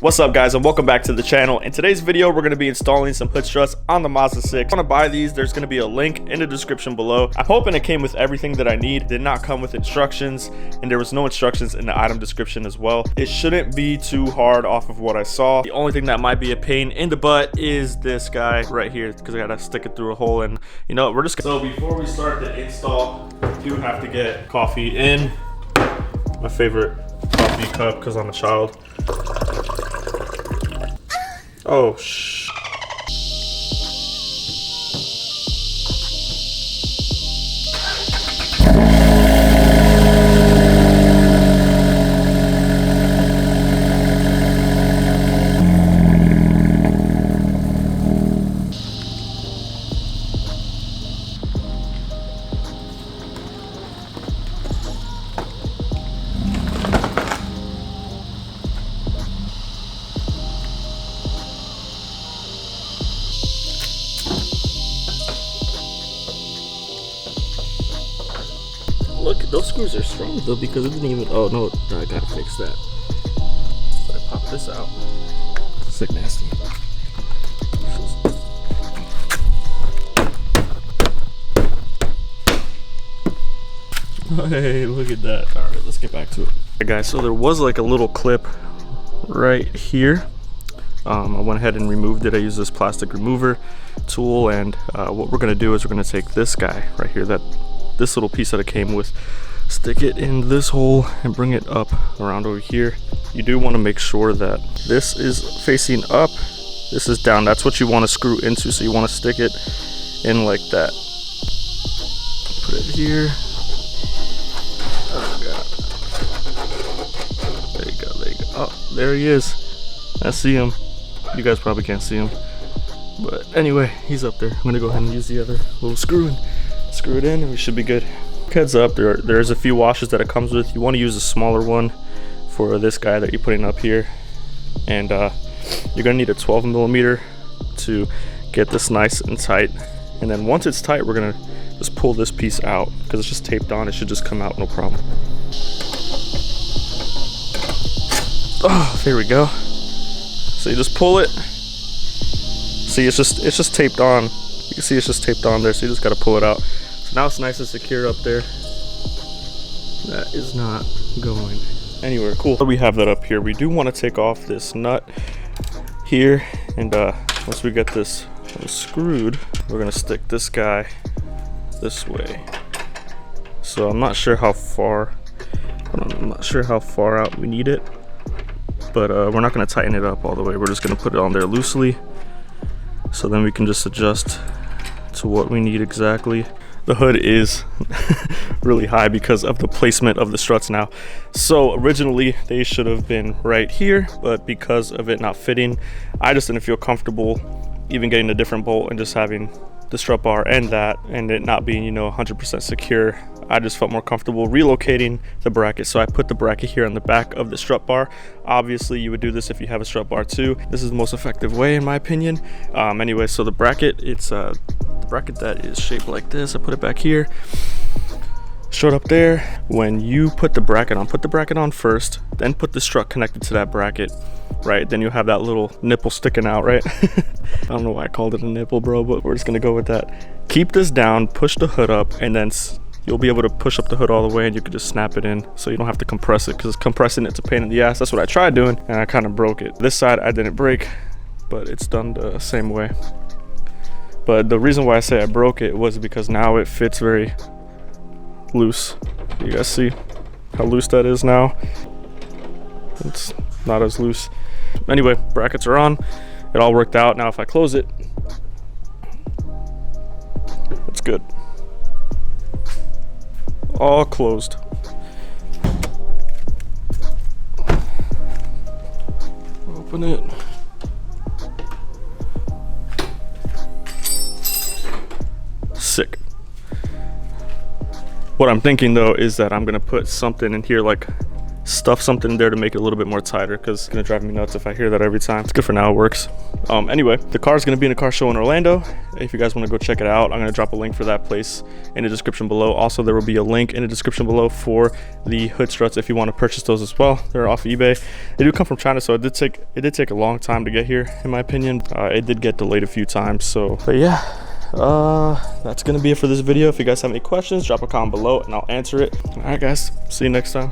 What's up guys, and welcome back to the channel. In today's video we're going to be installing some hood struts on the Mazda 6. If you want to buy these, there's going to be a link in the description below. I'm hoping it came with everything that I need. It did not come with instructions, and there was no instructions in the item description as well. It shouldn't be too hard off of what I saw. The only thing that might be a pain in the butt is this guy right here, because I gotta stick it through a hole. And you know, we're just gonna... So before we start the install, I do have to get coffee in my favorite coffee cup because I'm a child. Oh, look, those screws are strong though, because it didn't even... Oh no, I gotta fix that. But I pop this out. It's like nasty. Hey, look at that. Alright, let's get back to it. Okay guys, so there was like a little clip right here. I went ahead and removed it. I used this plastic remover tool, and what we're gonna do is we're gonna take this guy right here, this little piece that it came with, stick it in this hole and bring it up around over here. You do want to make sure that this is facing up, this is down. That's what you want to screw into, so you want to stick it in like that. Put it here. Oh god. There you go, there you go. Oh, there he is. I see him. You guys probably can't see him, but anyway, he's up there. I'm gonna go ahead and use the other little screw and screw it in, and we should be good. Heads up, there's a few washes that it comes with. You want to use a smaller one for this guy that you're putting up here, and you're gonna need a 12mm to get this nice and tight. And then once it's tight, we're gonna just pull this piece out because it's just taped on. It should just come out no problem. Oh, there we go. So you just pull it. See, it's just taped on. You can see it's just taped on there, so you just gotta pull it out. So now it's nice and secure up there. That is not going anywhere. Cool. So we have that up here. We do want to take off this nut here, and once we get this screwed, we're gonna stick this guy this way. So I'm not sure how far. I'm not sure how far out we need it, but we're not gonna tighten it up all the way. We're just gonna put it on there loosely, so then we can just adjust to what we need exactly. The hood is really high because of the placement of the struts now. So originally they should have been right here, but because of it not fitting, I just didn't feel comfortable even getting a different bolt and just having the strut bar and it not being, you know, 100% secure. I just felt more comfortable relocating the bracket. So I put the bracket here on the back of the strut bar. Obviously you would do this if you have a strut bar too. This is the most effective way in my opinion. Anyway, so the bracket, it's the bracket that is shaped like this. I put it back here, strut up there. When you put the bracket on first, then put the strut connected to that bracket, right? Then you have that little nipple sticking out, right? I don't know why I called it a nipple, bro, but we're just gonna go with that. Keep this down, push the hood up, and then you'll be able to push up the hood all the way, and you can just snap it in, so you don't have to compress it, because compressing it's a pain in the ass. That's what I tried doing, and I kind of broke it. This side I didn't break, but it's done the same way. But the reason why I say I broke it was because now it fits very loose. You guys see how loose that is now? It's not as loose. Anyway, brackets are on. It all worked out. Now if I close it, it's good. All closed. Open it. Sick. What I'm thinking though is that I'm gonna put something in here like stuff something in there to make it a little bit more tighter, because it's gonna drive me nuts if I hear that every time. It's good for now, it works. Anyway, the car is gonna be in a car show in Orlando. If you guys want to go check it out, I'm gonna drop a link for that place in the description below. Also, there will be a link in the description below for the hood struts if you want to purchase those as well. They're off eBay. They do come from China, so it did take a long time to get here, in my opinion. It did get delayed a few times, so but yeah, that's gonna be it for this video. If you guys have any questions, drop a comment below and I'll answer it. All right guys, see you next time.